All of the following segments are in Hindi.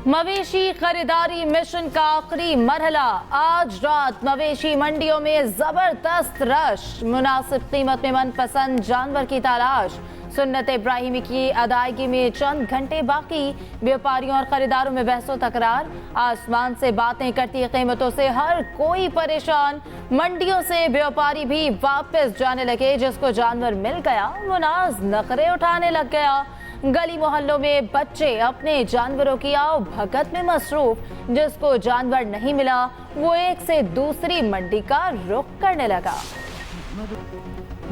मवेशी खरीदारी मिशन का आखिरी मरहला। आज रात मवेशी मंडियों में जबरदस्त रश। मुनासिब कीमत में मनपसंद जानवर की तलाश। सुन्नत इब्राहिमी की अदायगी में चंद घंटे बाकी। व्यापारियों और खरीदारों में बहसो तकरार। आसमान से बातें करती कीमतों से हर कोई परेशान। मंडियों से व्यापारी भी वापस जाने लगे। जिसको जानवर मिल गया वो नाज नखरे उठाने लग गया। गली मोहल्लों में बच्चे अपने जानवरों की आओ भगत में मसरूफ। जिसको जानवर नहीं मिला वो एक से दूसरी मंडी का रुख करने लगा।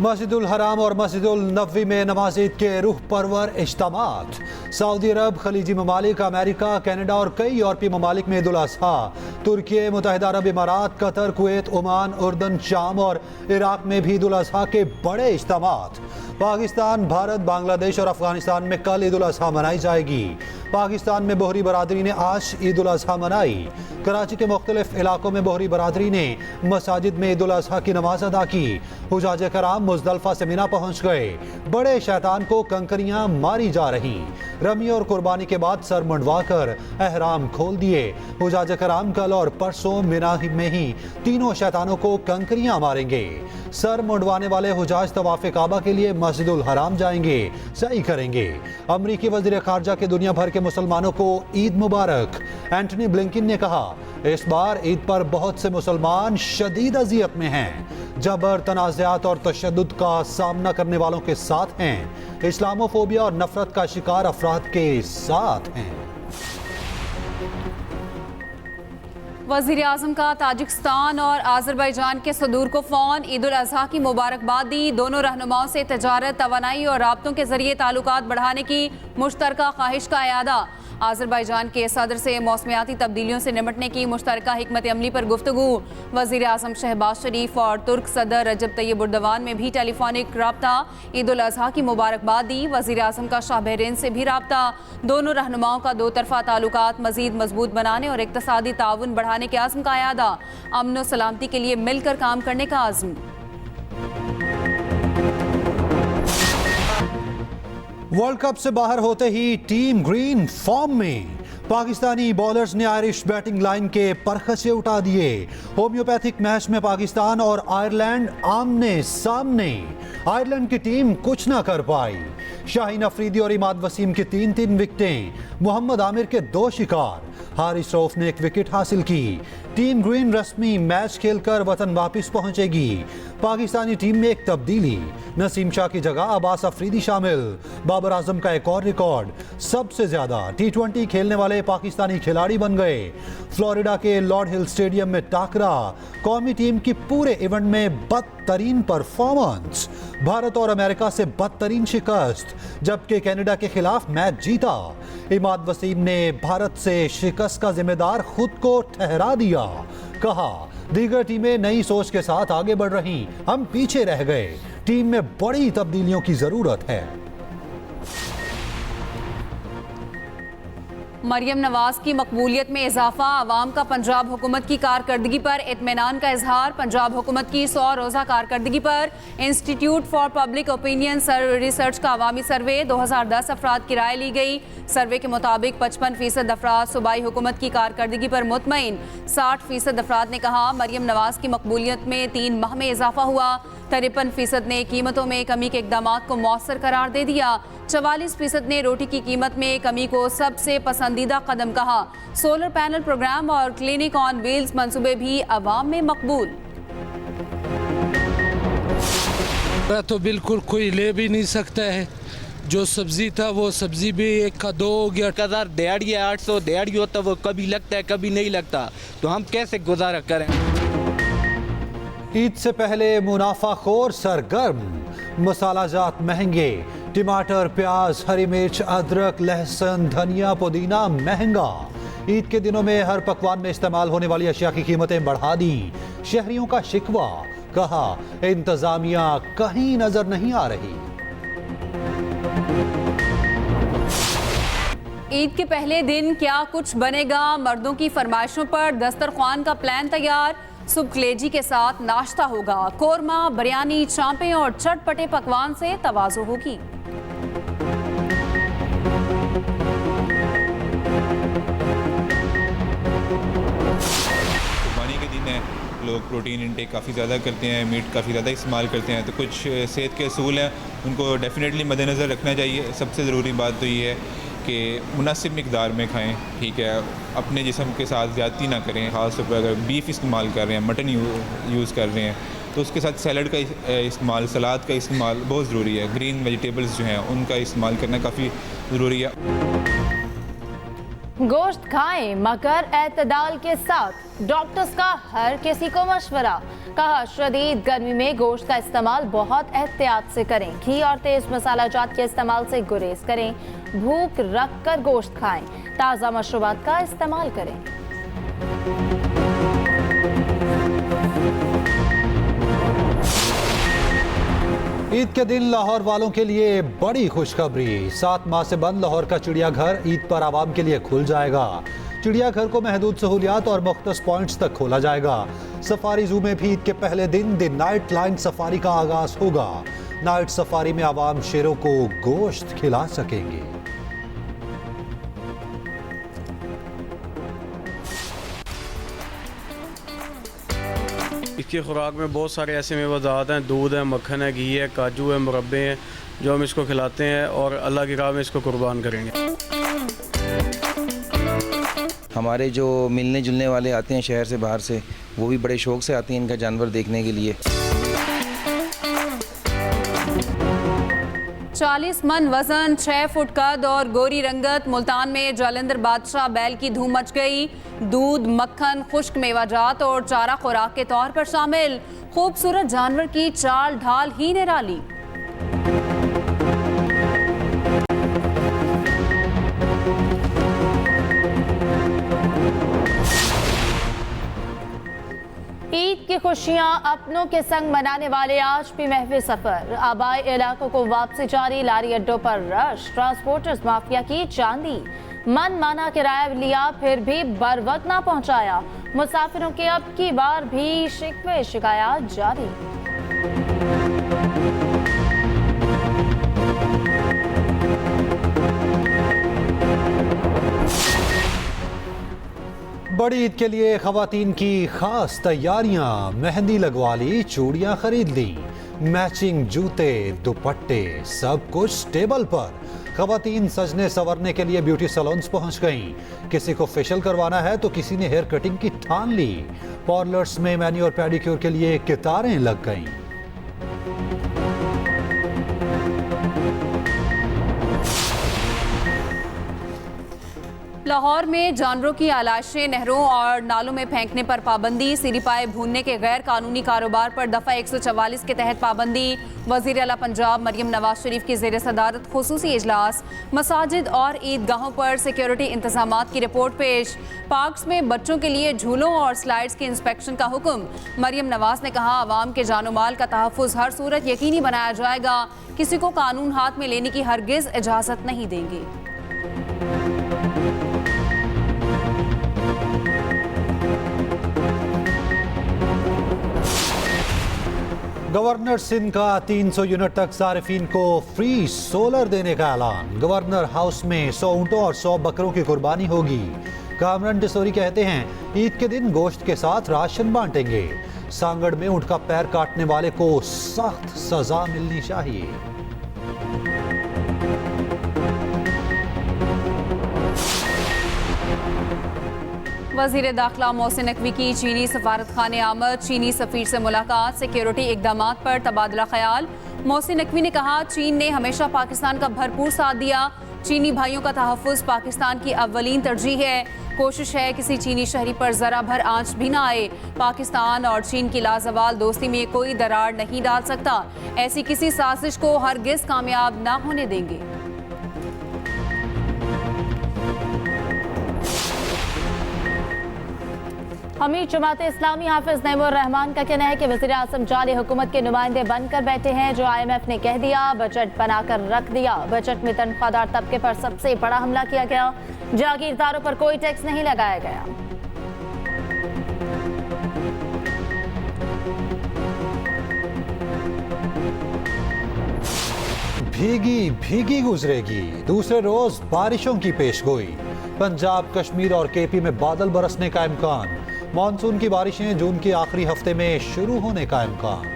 मस्जिदुल हराम और मस्जिदुल नबवी में नमाज ईद के रूह परवर इज्तिमात। सऊदी अरब, खलीजी ममालिक, अमेरिका, कनाडा और कई यूरोपीय ममालिक में ईद उल अज़हा। तुर्की, मुत्तहिदा अरब इमारात, कतर, कुवैत, ओमान, उर्दन, शाम और इराक में भी ईद उल अज़हा के बड़े इज्तिमात। पाकिस्तान, भारत, बांग्लादेश और अफगानिस्तान में कल ईद उल अज़हा मनाई जाएगी। पाकिस्तान में बोहरी बरादरी ने आज ईद उल अज़हा मनाई। कराची के मुख्तलिफ इलाकों में बोहरी बरादरी ने मसाजिद में ईद उल अज़हा की नमाज अदा की। हुजाज कराम मुज़दलिफ़ा से मिना पहुंच गए। बड़े शैतान को कंकरियां मारी जा रही। रमी और कुर्बानी के बाद सर मुंडवा कर एहराम खोल दिए। हुजाज कराम कल और परसों मिना में ही तीनों शैतानों को कंकरियां मारेंगे। सर मुंडवाने वाले हुजाज तवाफ़े काबा के लिए मस्जिदुल हराम जाएंगे, सही करेंगे। अमरीकी वज़ीर ख़ारजा के दुनिया भर के मुसलमानों को ईद मुबारक। एंटनी ब्लिंकन ने कहा इस बार ईद पर बहुत से मुसलमान शदीद अज़ियत में हैं। जबर, तनाज़ात और तशद्दुद का सामना करने वालों के साथ हैं। इस्लामोफोबिया और नफरत का शिकार अफराद के साथ हैं। वज़ीर आज़म का ताजिकिस्तान और आज़रबाईजान के सदूर को फ़ोन। ईद उल अज़हा की मुबारकबाद दी। दोनों रहनुमाओं से तजारत, तवानाई और राब्तों के जरिए ताल्लुकात बढ़ाने की मुश्तरका ख्वाहिश का अयादा। आज़रबाईजान के सदर से मौसमियाती तब्दीलियों से निमटने की मुश्तरका हिकमत अमली पर गुफ्तगू। वज़ीर आज़म शहबाज शरीफ और तुर्क सदर रजब तैयब एर्दोगान में भी टेलीफोनिक राब्ता। ईद उल अज़हा की मुबारकबाद दी। वज़ीर आज़म का शाह बहरीन से भी राब्ता। दोनों रहनुमाओं का दो तरफ़ा ताल्लुकात मज़ीद मजबूत बनाने और इक़्तिसादी ताउन बढ़ाने के आज़म का अयादा। अमन व सलामती के लिए मिलकर काम करने का आज़म। वर्ल्ड कप से बाहर होते ही टीम ग्रीन फॉर्म में। पाकिस्तानी बॉलर्स ने आयरिश बैटिंग लाइन के परखचे उठा दिए। होम्योपैथिक मैच में पाकिस्तान और आयरलैंड आमने सामने। आयरलैंड की टीम कुछ ना कर पाई। शाहीन अफरीदी और इमाद वसीम की 3-3 विकेटें। मोहम्मद आमिर के 2 शिकार। हारिस रऊफ ने 1 विकेट हासिल की। टीम ग्रीन रस्मी मैच खेलकर वतन वापस पहुंचेगी। पाकिस्तानी टीम में एक तब्दीली। नसीम शाह की जगह अब्बास अफरीदी शामिल। बाबर आजम का एक और रिकॉर्ड। सबसे ज्यादा T20 खेलने वाले पाकिस्तानी खिलाड़ी बन गए। फ्लोरिडा के लॉर्ड हिल स्टेडियम में टाकरा। कौमी टीम की पूरे इवेंट में बदतरीन परफॉर्मेंस। भारत और अमेरिका से बदतरीन शिकस्त, जबकि कनाडा के खिलाफ मैच जीता। इमाद वसीम ने भारत से शिकस्त का जिम्मेदार खुद को ठहरा दिया। कहा दीगर टीमें नई सोच के साथ आगे बढ़ रही, हम पीछे रह गए। टीम में बड़ी तब्दीलियों की जरूरत है। मरियम नवाज की मकबूलियत में इजाफा। अवाम का पंजाब हुकूमत की कारकर्दगी पर इत्मीनान का इजहार। पंजाब हुकूमत की 100 रोज़ा कारकर्दगी पर institute for public opinion research का अवामी सर्वे। 2010 अफराद की राय ली गई। सर्वे के मुताबिक 55% अफराद सूबाई हुकूमत की कारकर्दगी पर मुतमईन। 60% अफराद ने कहा मरियम नवाज की मकबूलियत में 3 माह में इजाफा हुआ। 53% ने कीमतों में कमी के इकदाम को मौसर करार दे दिया। 44% ने रोटी की कीमत में कमी को सबसे पसंदीदा कदम कहा। सोलर पैनल प्रोग्राम और क्लिनिक ऑन व्हील्स मंसूबे भी अवाम में मकबूल। तो बिल्कुल कोई ले भी नहीं सकता है। जो सब्जी था वो सब्जी भी 1 का 2 हो गया। हजार दिहाड़ी है, 800 दिहाड़ी होता वो कभी लगता है कभी नहीं लगता, तो हम कैसे गुजारा करें। ईद से पहले मुनाफाखोर सरगर्म। मसाला जात महंगे। टमाटर, प्याज, हरी मिर्च, अदरक, लहसुन, धनिया, पुदीना महंगा। ईद के दिनों में हर पकवान में इस्तेमाल होने वाली अशिया की कीमतें बढ़ा दी। शहरियों का शिकवा। कहा इंतजामिया कहीं नजर नहीं आ रही। ईद के पहले दिन क्या कुछ बनेगा। मर्दों की फरमाइशों पर दस्तरख्वान का प्लान तैयार। सुबह कलेजी के साथ नाश्ता होगा। कोरमा, बिरयानी, चांपे और चटपटे पकवान से तवाज़ो होगी। कुर्बानी के दिन है, लोग प्रोटीन इंटेक काफ़ी ज़्यादा करते हैं, मीट काफ़ी ज़्यादा इस्तेमाल करते हैं, तो कुछ सेहत के असूल हैं उनको डेफिनेटली मद्देनज़र रखना चाहिए। सबसे ज़रूरी बात तो ये है कि मुनासिब मिकदार में खाएं, ठीक है, अपने जिस्म के साथ ज़्यादती ना करें। ख़ास तौर पर अगर बीफ इस्तेमाल कर रहे हैं, मटन यूज़ कर रहे हैं, तो उसके साथ सैलड का इस्तेमाल, सलाद का इस्तेमाल बहुत ज़रूरी है। ग्रीन वेजिटेबल्स जो हैं उनका इस्तेमाल करना काफ़ी ज़रूरी है। गोश्त खाएं मगर एतदाल के साथ, डॉक्टर्स का हर किसी को मशवरा। कहा शदीद गर्मी में गोश्त का इस्तेमाल बहुत एहतियात से करें, घी और तेज मसाला जात के इस्तेमाल से गुरेज करें, भूख रख कर गोश्त खाएं, ताज़ा मशरूबात का इस्तेमाल करें। ईद के दिन लाहौर वालों के लिए बड़ी खुशखबरी। 7 माह से बंद लाहौर का चिड़ियाघर ईद पर आवाम के लिए खुल जाएगा। चिड़ियाघर को महदूद सहूलियात और मुख्तस पॉइंट्स तक खोला जाएगा। सफारी जू में भी ईद के पहले दिन द नाइट लाइन सफारी का आगाज होगा। नाइट सफारी में आवाम शेरों को गोश्त खिला सकेंगे। इसकी खुराक में बहुत सारे ऐसे मेवाजात हैं, दूध है, मक्खन है, घी है, काजू है, मुरब्बे हैं, जो हम इसको खिलाते हैं और अल्लाह की राह में इसको कुर्बान करेंगे। हमारे जो मिलने जुलने वाले आते हैं शहर से बाहर से, वो भी बड़े शौक से आते हैं इनका जानवर देखने के लिए। 40 मन वजन, 6 फुट कद और गोरी रंगत, मुल्तान में जालंधर बादशाह बैल की धूम मच गई। दूध, मक्खन, खुश्क मेवाजात और चारा खुराक के तौर पर शामिल। खूबसूरत जानवर की चाल ढाल ही निराली। ईद की खुशियां अपनों के संग मनाने वाले आज भी महफिल सफर। आबाई इलाकों को वापसी जारी, लारी अड्डों पर रश, ट्रांसपोर्टर्स माफिया की चांदी। मन माना किराया लिया फिर भी बर वक्त ना पहुंचाया। मुसाफिरों के अब की बार भी शिकवे शिकायत जारी। बड़ी ईद के लिए खवातीन की खास तैयारियां। मेहंदी लगवा ली, चूड़ियां खरीद ली, मैचिंग जूते, दुपट्टे, सब कुछ टेबल पर। खवातीन सजने संवरने के लिए ब्यूटी सैलून्स पहुंच गईं। किसी को फेशियल करवाना है तो किसी ने हेयर कटिंग की ठान ली। पार्लर्स में मैन्योर पेडिक्योर के लिए कतारें लग गईं। लाहौर में जानवरों की आलाशें, नहरों और नालों में फेंकने पर पाबंदी। सिरिपाए भूनने के गैर कानूनी कारोबार पर दफ़ा 144 के तहत पाबंदी। वज़ीर आला पंजाब मरियम नवाज शरीफ की ज़ेर सदारत खुसूसी इजलास। मसाजिद और ईदगाहों पर सिक्योरिटी इंतजामात की रिपोर्ट पेश। पार्क्स में बच्चों के लिए झूलों और स्लाइड्स के इंस्पेक्शन का हुक्म। मरियम नवाज ने कहा, आवाम के जानो माल का तहफ़्फ़ुज़ हर सूरत यकीनी बनाया जाएगा। किसी को कानून हाथ में लेने की हरगिज़ इजाज़त नहीं देंगे। गवर्नर सिंध का 300 यूनिट तक सारिफीन को फ्री सोलर देने का ऐलान। गवर्नर हाउस में 100 ऊंटों और 100 बकरों की कुर्बानी होगी। कामरान डिसोरी कहते हैं, ईद के दिन गोश्त के साथ राशन बांटेंगे। सांगड़ में ऊंट का पैर काटने वाले को सख्त सजा मिलनी चाहिए। वज़ीर दाखिला मोहसिन नकवी की चीनी सफारत खाने आमद। चीनी सफीर से मुलाकात, सिक्योरिटी इकदामात पर तबादला ख्याल। मोहसिन नकवी ने कहा, चीन ने हमेशा पाकिस्तान का भरपूर साथ दिया। चीनी भाइयों का तहफ़्फ़ुज़ पाकिस्तान की अव्वलीन तरजीह है। कोशिश है किसी चीनी शहरी पर ज़रा भर आंच भी ना आए। पाकिस्तान और चीन की लाजवाल दोस्ती में कोई दरार नहीं डाल सकता। ऐसी किसी साजिश को हरगिज़ कामयाब ना होने देंगे। अमीर जमात इस्लामी हाफिज नईमुर रहमान का कहना है कि वज़ीर आज़म जाली हुकूमत के नुमाइंदे बनकर बैठे हैं। जो IMF ने कह दिया, बजट बनाकर रख दिया। बजट में तनख्वाहदार तबके पर सबसे बड़ा हमला किया गया। जागीरदारों पर कोई टैक्स नहीं लगाया गया। भीगी भीगी गुजरेगी, दूसरे रोज बारिशों की पेशगोई। पंजाब, कश्मीर और केपी में बादल बरसने का इम्कान। मानसून की बारिशें जून के आखिरी हफ्ते में शुरू होने का इम्कान।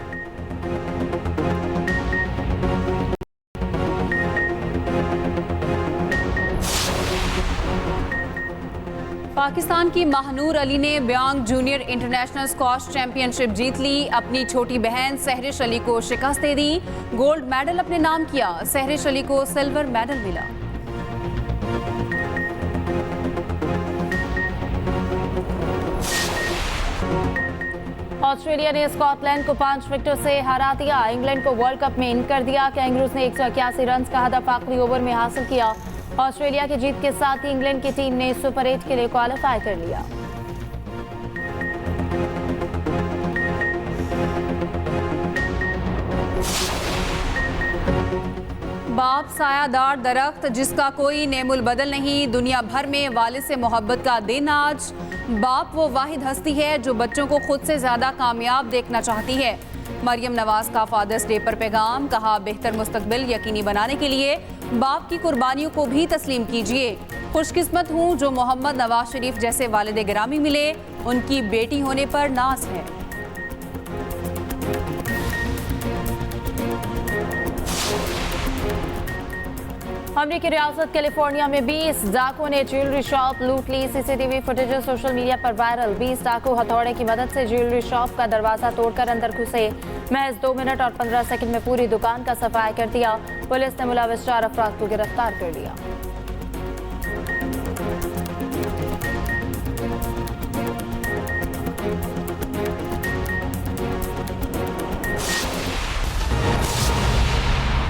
पाकिस्तान की महानूर अली ने ब्यांग जूनियर इंटरनेशनल स्क्वॉश चैंपियनशिप जीत ली। अपनी छोटी बहन सहरिश अली को शिकस्त दे दी। गोल्ड मेडल अपने नाम किया। सहरिश अली को सिल्वर मेडल मिला। ऑस्ट्रेलिया ने स्कॉटलैंड को 5 विकेटों से हरा दिया। इंग्लैंड को वर्ल्ड कप में इन कर दिया। कैंगरूज ने 181 रन का हदफ आखिरी ओवर में हासिल किया। ऑस्ट्रेलिया की जीत के साथ ही इंग्लैंड की टीम ने सुपर 8 के लिए क्वालिफाई कर लिया। बाप सायादार दरख्त जिसका कोई नेमुल बदल नहीं। दुनिया भर में वालिद से मोहब्बत का दिन आज। बाप वो वाहिद हस्ती है जो बच्चों को खुद से ज्यादा कामयाब देखना चाहती है। मरियम नवाज का फादर्स डे पर पैगाम। कहा, बेहतर मुस्तकबिल यकीनी बनाने के लिए बाप की कुर्बानियों को भी तस्लीम कीजिए। खुशकिस्मत हूँ जो मोहम्मद नवाज शरीफ जैसे वालिद गिरामी मिले। उनकी बेटी होने पर नाज है। अमेरिकी रियासत कैलिफोर्निया में 20 डाकुओं ने ज्वेलरी शॉप लूट ली। सीसीटीवी फुटेज सोशल मीडिया पर वायरल। 20 डाकू हथौड़े की मदद से ज्वेलरी शॉप का दरवाजा तोड़कर अंदर घुसे। महज 2 मिनट और 15 सेकंड में पूरी दुकान का सफाया कर दिया। पुलिस ने मुलविस 4 अफराद को गिरफ्तार कर लिया।